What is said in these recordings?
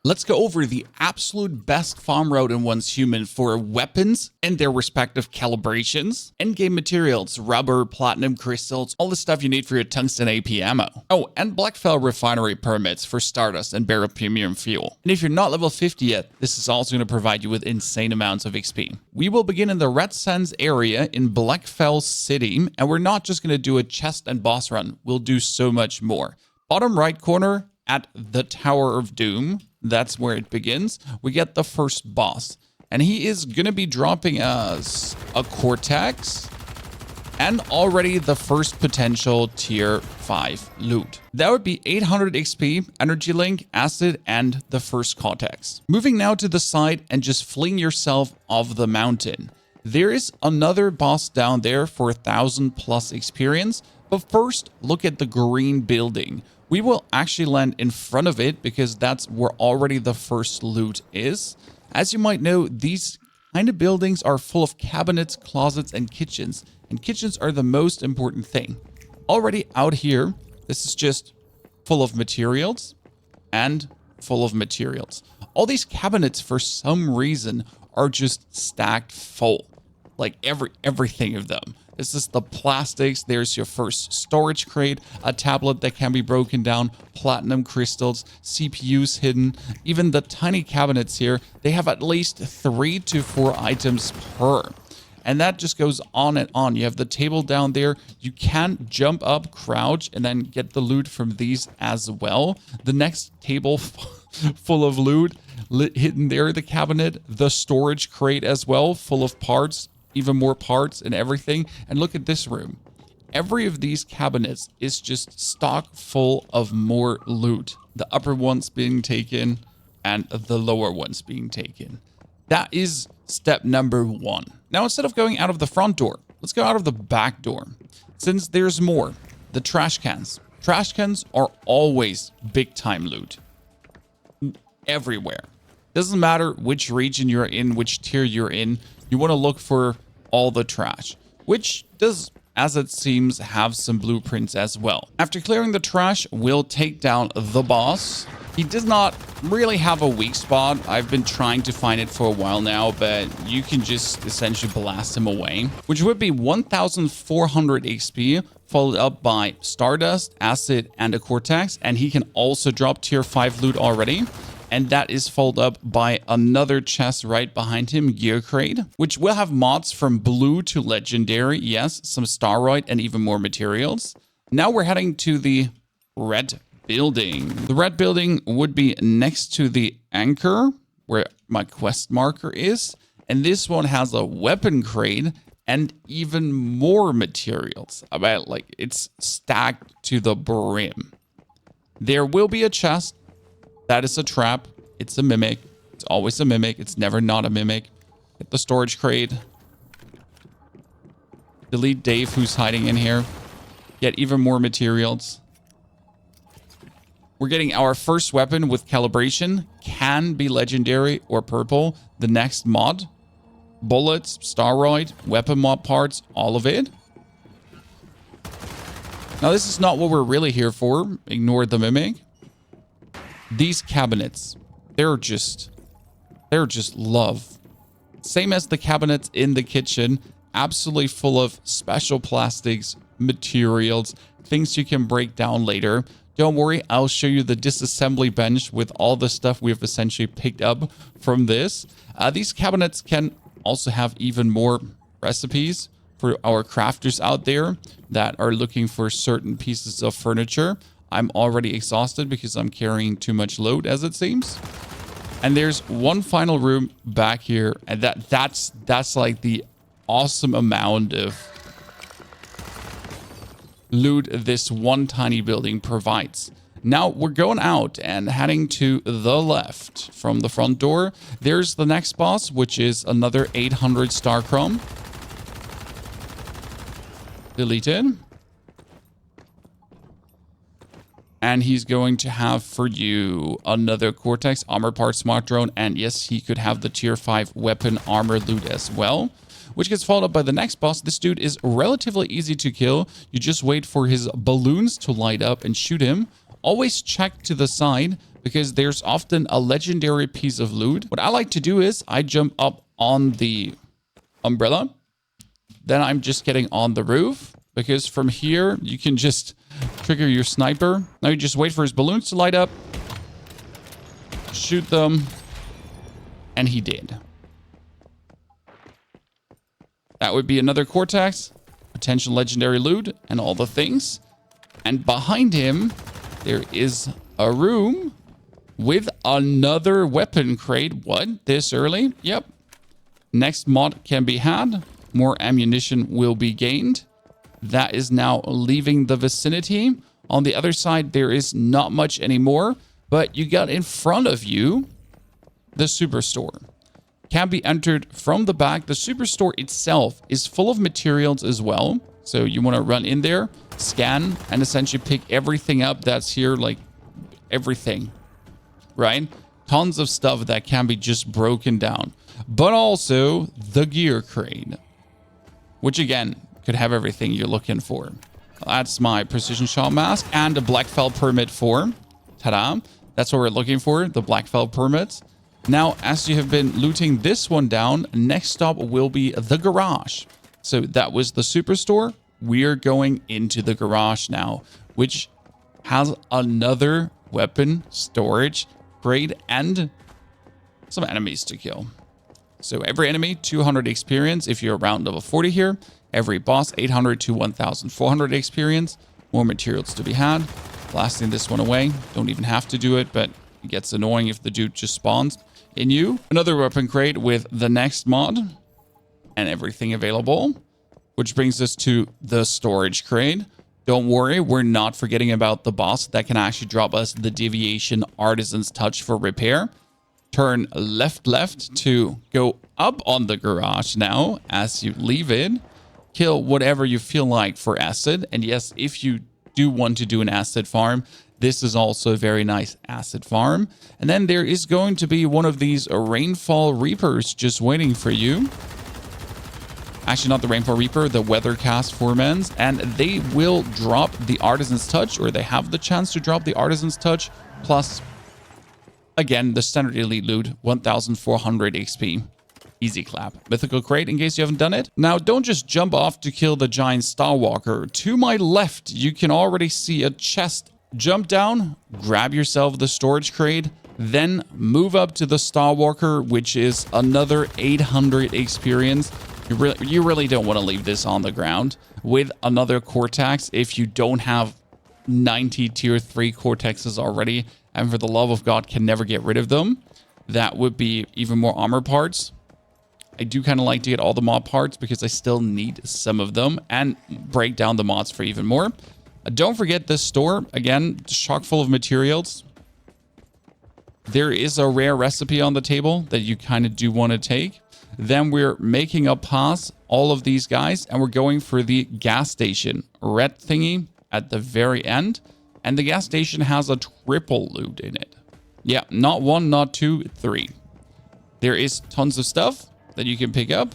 Let's go over the absolute best farm route in One's Human for weapons and their respective calibrations, endgame materials, rubber, platinum crystals, all the stuff you need for your tungsten AP ammo. Oh, and Blackfell refinery permits for Stardust and barrel premium fuel. And if you're not level 50 yet, this is also going to provide you with insane amounts of XP. We will begin in the Red Sands area in Blackfell City, and we're not just going to do a chest and boss run, we'll do so much more. Bottom right corner at the Tower of Doom, that's where it begins. We get the first boss, and he is going to be dropping us a Cortex and already the first potential tier 5 loot. That would be 800 XP, energy link, acid, and the first Cortex. Moving now to the side and just fling yourself off the mountain. There is another boss down there for 1,000 plus experience, but first look at the green building. We will actually land in front of it because that's where already the first loot is. As you might know, these kind of buildings are full of cabinets, closets, and kitchens are the most important thing. Already out here, this is just full of materials and full of materials. All these cabinets, for some reason, are just stacked full, like everything of them. This is the plastics. There's your first storage crate, a tablet that can be broken down, platinum crystals, CPUs hidden. Even the tiny cabinets here, they have at least 3 to 4 items per. And that just goes on and on. You have the table down there. You can jump up, crouch, and then get the loot from these as well. The next table full of loot, hidden there, the cabinet, the storage crate as well, full of parts. Even more parts and everything. And look at this room. Every of these cabinets is just stock full of more loot. The upper ones being taken and the lower ones being taken. That is step number 1. Now, instead of going out of the front door, let's go out of the back door. Since there's more, the trash cans. Trash cans are always big time loot. Everywhere. Doesn't matter which region you're in, which tier you're in. You want to look for all the trash, which does, as it seems, have some blueprints as well. After clearing the trash, we'll take down the boss. He does not really have a weak spot. I've been trying to find it for a while now, but you can just essentially blast him away, which would be 1,400 XP, followed up by Stardust, Acid, and a Cortex, and he can also drop tier 5 loot already. And that is followed up by another chest right behind him, Gear Crate, which will have mods from blue to legendary. Yes, some Staroid and even more materials. Now we're heading to the red building. The red building would be next to the anchor, where my quest marker is. And this one has a weapon crate and even more materials. I bet, like, it's stacked to the brim. There will be a chest. That is a trap. It's a mimic. It's always a mimic. It's never not a mimic. Get the storage crate. Delete Dave, who's hiding in here. Get even more materials. We're getting our first weapon with calibration. Can be legendary or purple. The next mod. Bullets, Staroid, weapon mod parts, all of it. Now, this is not what we're really here for. Ignore the mimic. These cabinets, they're just love. Same as the cabinets in the kitchen, absolutely full of special plastics, materials, things you can break down later. Don't worry, I'll show you the disassembly bench with all the stuff we've essentially picked up from this. These cabinets can also have even more recipes for our crafters out there that are looking for certain pieces of furniture. I'm already exhausted because I'm carrying too much load, as it seems. And there's one final room back here, and that's like the awesome amount of loot this one tiny building provides. Now we're going out and heading to the left from the front door. There's the next boss, which is another 800 star chrome. Deleted. And he's going to have for you another Cortex, Armor Part, Smart Drone, and yes, he could have the Tier 5 weapon armor loot as well, which gets followed up by the next boss. This dude is relatively easy to kill. You just wait for his balloons to light up and shoot him. Always check to the side because there's often a legendary piece of loot. What I like to do is I jump up on the umbrella. Then I'm just getting on the roof, because from here you can just trigger your sniper. Now you just wait for his balloons to light up, shoot them, and he did. That would be another Cortex, potential legendary loot, and all the things. And behind him, there is a room with another weapon crate. What? This early? Yep. Next mod can be had. More ammunition will be gained. That is now leaving the vicinity. On the other side, there is not much anymore, but you got in front of you the superstore. Can be entered from the back. The superstore itself is full of materials as well. So you want to run in there, scan, and essentially pick everything up that's here, like everything, right? Tons of stuff that can be just broken down. But also the gear crate, which again, could have everything you're looking for. That's my precision shot mask and a black felt permit 4. Ta-da. That's what we're looking for, the black felt permits. Now, as you have been looting this one down, next stop will be the garage. So that was the superstore. We're going into the garage now, which has another weapon storage crate and some enemies to kill. So every enemy, 200 experience if you're around level 40 here. Every boss, 800 to 1,400 experience. More materials to be had. Blasting this one away. Don't even have to do it, but it gets annoying if the dude just spawns in you. Another weapon crate with the next mod and everything available, which brings us to the storage crate. Don't worry, we're not forgetting about the boss that can actually drop us the deviation artisan's touch for repair. Turn left to go up on the garage now as you leave it. Kill whatever you feel like for acid. And yes, if you do want to do an acid farm, this is also a very nice acid farm. And then there is going to be one of these Rainfall Reapers just waiting for you. Actually, not the Rainfall Reaper, the Weathercast Foremen. And they will drop the Artisan's Touch, or they have the chance to drop the Artisan's Touch. Plus, again, the standard elite loot, 1,400 XP. Easy clap. Mythical crate in case you haven't done it. Now, don't just jump off to kill the giant Starwalker. To my left, you can already see a chest. Jump down, grab yourself the storage crate, then move up to the Starwalker, which is another 800 experience. You really don't want to leave this on the ground with another Cortex if you don't have 90 tier 3 Cortexes already, and for the love of God can never get rid of them. That would be even more armor parts. I do kind of like to get all the mod parts because I still need some of them and break down the mods for even more. Don't forget this store. Again, chock full of materials. There is a rare recipe on the table that you kind of do want to take. Then we're making up past all of these guys and we're going for the gas station. Red thingy at the very end. And the gas station has a triple loot in it. Yeah, not 1, not 2, 3. There is tons of stuff that you can pick up.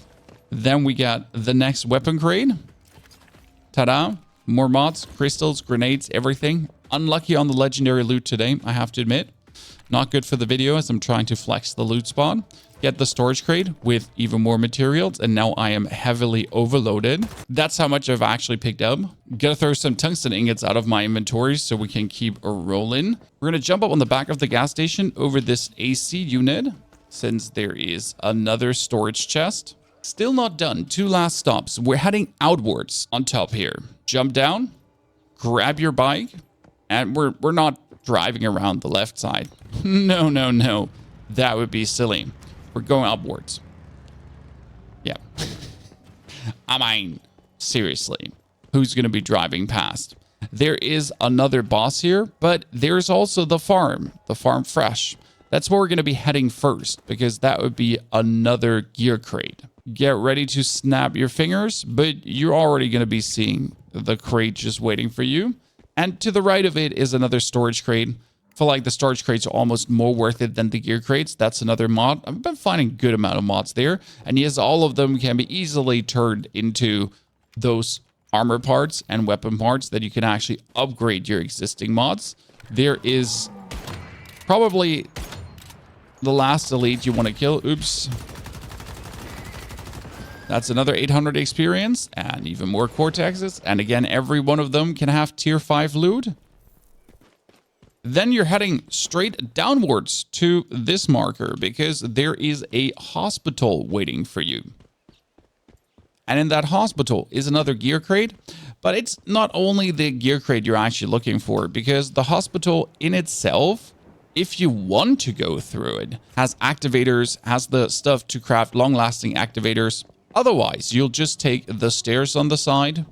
Then we got the next weapon crate. Ta-da. More mods, crystals, grenades, everything. Unlucky on the legendary loot today, I have to admit. Not good for the video as I'm trying to flex the loot spot. Get the storage crate with even more materials, and now I am heavily overloaded. That's how much I've actually picked up. Gotta throw some tungsten ingots out of my inventory so we can keep rolling. We're gonna jump up on the back of the gas station over this AC unit, since there is another storage chest. Still not done. 2 last stops. We're heading outwards on top here. Jump down, grab your bike, and we're not driving around the left side. No. That would be silly. We're going upwards. Yeah. I mean, seriously, who's going to be driving past? There is another boss here, but there's also the farm fresh. That's where we're going to be heading first, because that would be another gear crate. Get ready to snap your fingers, but you're already going to be seeing the crate just waiting for you. And to the right of it is another storage crate. I feel like the storage crates are almost more worth it than the gear crates. That's another mod. I've been finding a good amount of mods there. And yes, all of them can be easily turned into those armor parts and weapon parts that you can actually upgrade your existing mods. There is Probably the last elite you want to kill. Oops. That's another 800 experience and even more cortexes. And again, every one of them can have tier 5 loot. Then you're heading straight downwards to this marker because there is a hospital waiting for you. And in that hospital is another gear crate. But it's not only the gear crate you're actually looking for, because the hospital in itself, if you want to go through it, has activators, has the stuff to craft long-lasting activators. Otherwise, you'll just take the stairs on the side,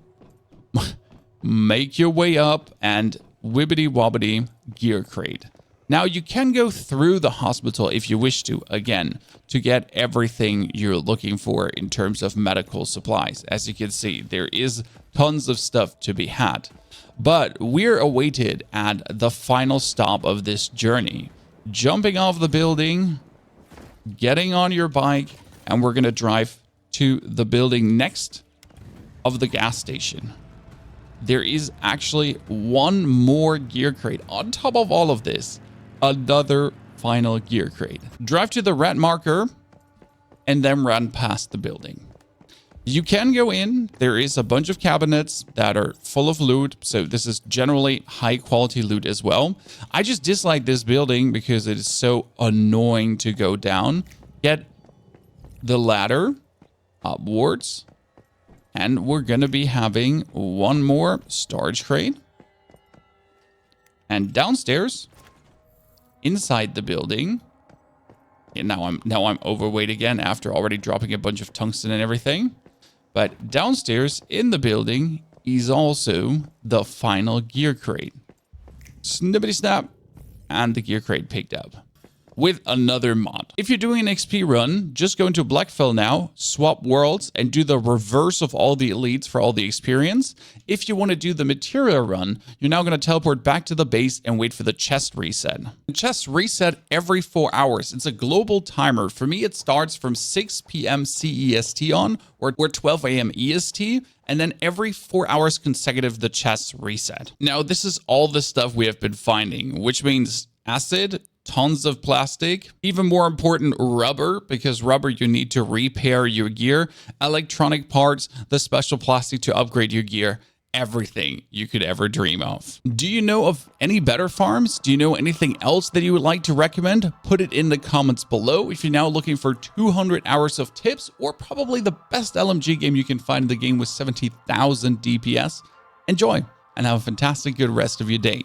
make your way up, and wibbity-wobbity gear crate. Now, you can go through the hospital if you wish to, again, to get everything you're looking for in terms of medical supplies. As you can see, there is tons of stuff to be had. But we're awaited at the final stop of this journey. Jumping off the building, getting on your bike, and we're going to drive to the building next of the gas station. There is actually one more gear crate on top of all of this. Another final gear crate. Drive to the red marker and then run past the building. You can go in. There is a bunch of cabinets that are full of loot. So this is generally high quality loot as well. I just dislike this building because it is so annoying to go down. Get the ladder upwards. And we're going to be having one more storage crate. And downstairs, inside the building. And now I'm overweight again after already dropping a bunch of tungsten and everything. But downstairs in the building is also the final gear crate. Snippity snap, and the gear crate picked up with another mod. If you're doing an XP run, just go into Blackfell now, swap worlds, and do the reverse of all the elites for all the experience. If you want to do the material run, you're now going to teleport back to the base and wait for the chest reset. The chest reset every 4 hours. It's a global timer. For me, it starts from 6 p.m. CEST on, or 12 a.m. EST, and then every 4 hours consecutive, the chests reset. Now, this is all the stuff we have been finding, which means acid, tons of plastic, even more important, rubber, because rubber you need to repair your gear, electronic parts, the special plastic to upgrade your gear, everything you could ever dream of. Do you know of any better farms? Do you know anything else that you would like to recommend? Put it in the comments below. If you're now looking for 200 hours of tips, or probably the best LMG game you can find in the game with 70,000 DPS, enjoy and have a fantastic good rest of your day.